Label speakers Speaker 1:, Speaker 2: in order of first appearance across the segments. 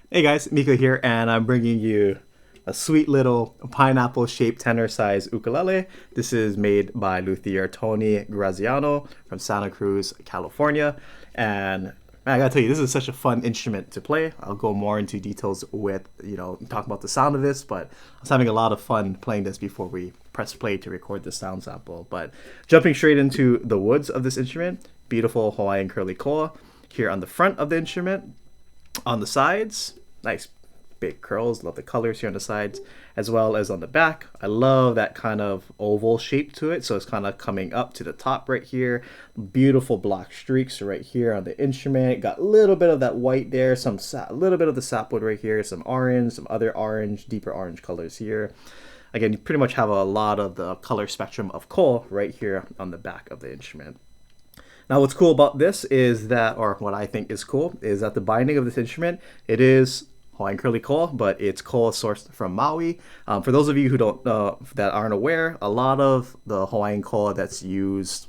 Speaker 1: Hey guys, Mika here, and I'm bringing you a sweet little pineapple-shaped tenor-sized ukulele. This is made by luthier Tony Graziano from Santa Cruz, California. And man, I gotta tell you, this is such a fun instrument to play. I'll go more into details with, talk about the sound of this, but I was having a lot of fun playing this before we press play to record the sound sample. But jumping straight into the woods of this instrument, beautiful Hawaiian curly koa here on the front of the instrument. On the sides, nice big curls. Love the colors here on the sides, as well as on the back. I love that kind of oval shape to it. So it's kind of coming up to the top right here. Beautiful black streaks right here on the instrument. Got a little bit of that white there, a little bit of the sapwood right here, some orange, some other orange, deeper orange colors here. Again, you pretty much have a lot of the color spectrum of koa right here on the back of the instrument. Now, what's cool about this is that, or what I think is cool, is that the binding of this instrument, it is Hawaiian curly koa, but it's koa sourced from Maui. For those of you who don't that aren't aware, a lot of the Hawaiian koa that's used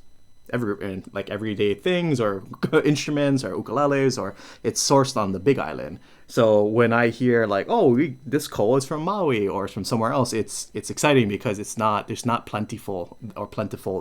Speaker 1: in like everyday things or instruments or ukuleles, or it's sourced on the Big Island. So when I hear like, oh, this koa is from Maui or it's from somewhere else, it's exciting because there's not plentiful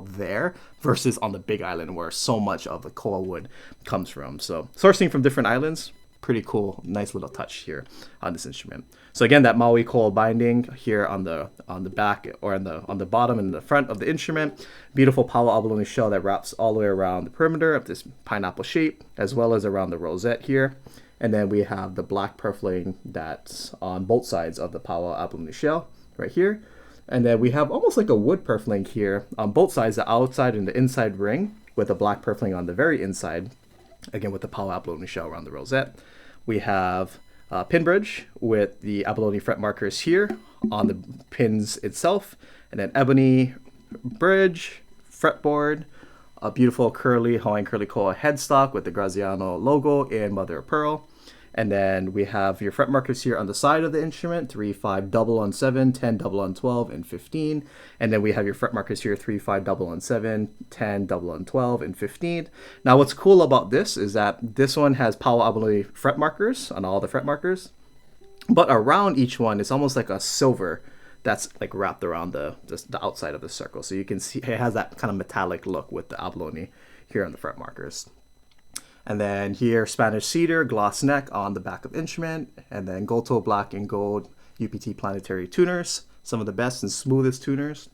Speaker 1: there versus on the Big Island where so much of the koa wood comes from. So sourcing from different islands, pretty cool, nice little touch here on this instrument. So again, that Maui koa binding here on the back or on the bottom and the front of the instrument. Beautiful pau abalone shell that wraps all the way around the perimeter of this pineapple shape, as well as around the rosette here. And then we have the black purfling that's on both sides of the pau abalone shell right here. And then we have almost like a wood purfling here on both sides, the outside and the inside ring, with a black purfling on the very inside, again with the pau abalone shell around the rosette. We have pin bridge with the abalone fret markers here on the pins itself, and then ebony bridge, fretboard, a beautiful curly Hawaiian curly koa headstock with the Graziano logo in mother of pearl. And then we have your fret markers here on the side of the instrument, 3, 5, double on 7, 10, double on 12, and 15. And then we have your fret markers here, 3, 5, double on 7, 10, double on 12, and 15. Now what's cool about this is that this one has pau abalone fret markers on all the fret markers, but around each one it's almost like a silver that's like wrapped around the outside of the circle. So you can see it has that kind of metallic look with the abalone here on the fret markers. And then here, Spanish cedar, gloss neck on the back of the instrument, and then gold-toe black and gold UPT planetary tuners, some of the best and smoothest tuners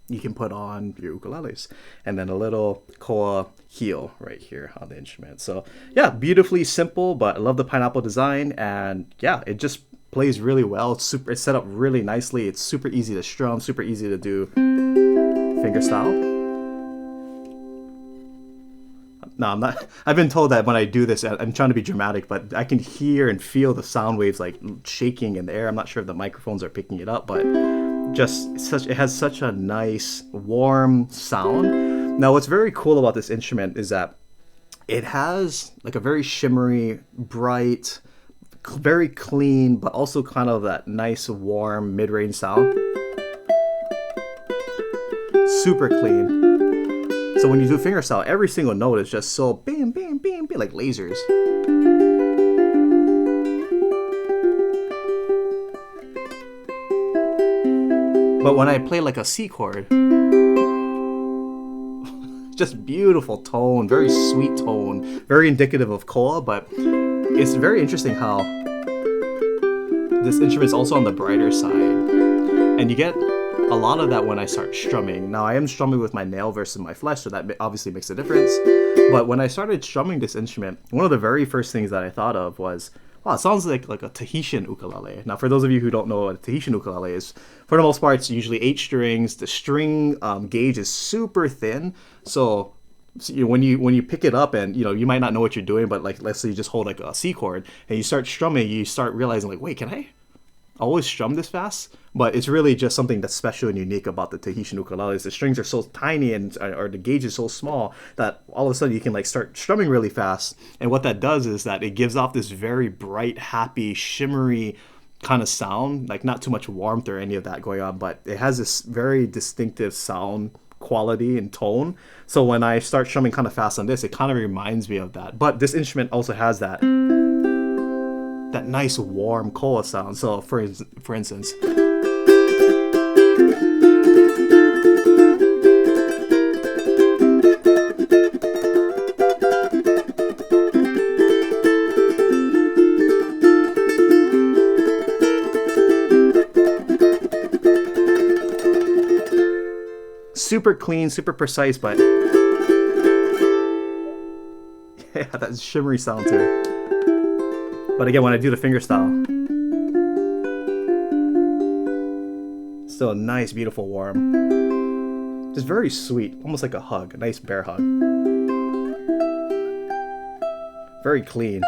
Speaker 1: you can put on your ukuleles. And then a little koa heel right here on the instrument. So yeah, beautifully simple, but I love the pineapple design, and yeah, it just plays really well. It's set up really nicely. It's super easy to strum, super easy to do finger style. No, I'm not. I've been told that when I do this, I'm trying to be dramatic, but I can hear and feel the sound waves like shaking in the air. I'm not sure if the microphones are picking it up, but it has such a nice, warm sound. Now, what's very cool about this instrument is that it has like a very shimmery, bright, very clean, but also kind of that nice, warm, mid-range sound. Super clean. So when you do fingerstyle, every single note is just so bam, bam, bam, bam, like lasers. But when I play like a C chord, just beautiful tone, very sweet tone, very indicative of koa, but it's very interesting how this instrument is also on the brighter side. And you get a lot of that when I start strumming. Now I am strumming with my nail versus my flesh, so that obviously makes a difference. But when I started strumming this instrument, one of the very first things that I thought of was, wow, it sounds like a Tahitian ukulele. Now for those of you who don't know what a Tahitian ukulele is, for the most part it's usually 8 strings. The string gauge is super thin, so when you pick it up and you might not know what you're doing, but like let's say you just hold like a C chord and you start strumming, you start realizing like, wait, can I always strum this fast? But it's really just something that's special and unique about the Tahitian ukuleles. The strings are so tiny or the gauge is so small that all of a sudden you can like start strumming really fast. And what that does is that it gives off this very bright, happy, shimmery kind of sound, like not too much warmth or any of that going on, but it has this very distinctive sound quality and tone. So when I start strumming kind of fast on this, it kind of reminds me of that. But this instrument also has that that nice warm koa sound. So for instance, super clean, super precise, but yeah, that shimmery sound too. But again, when I do the finger style, still a nice, beautiful warm. Just very sweet, almost like a hug, a nice bear hug. Very clean.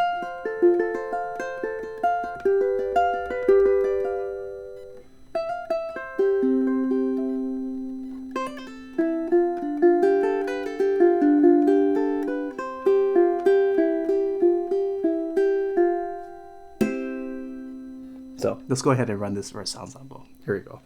Speaker 1: So let's go ahead and run this for a sound sample. Here we go.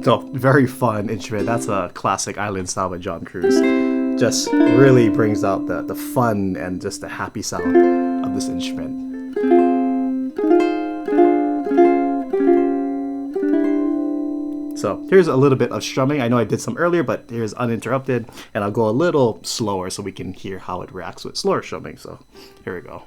Speaker 1: So, very fun instrument. That's a classic island style by John Cruz. Just really brings out the fun and just the happy sound of this instrument. So here's a little bit of strumming. I know I did some earlier, but here's uninterrupted, and I'll go a little slower so we can hear how it reacts with slower strumming. So here we go.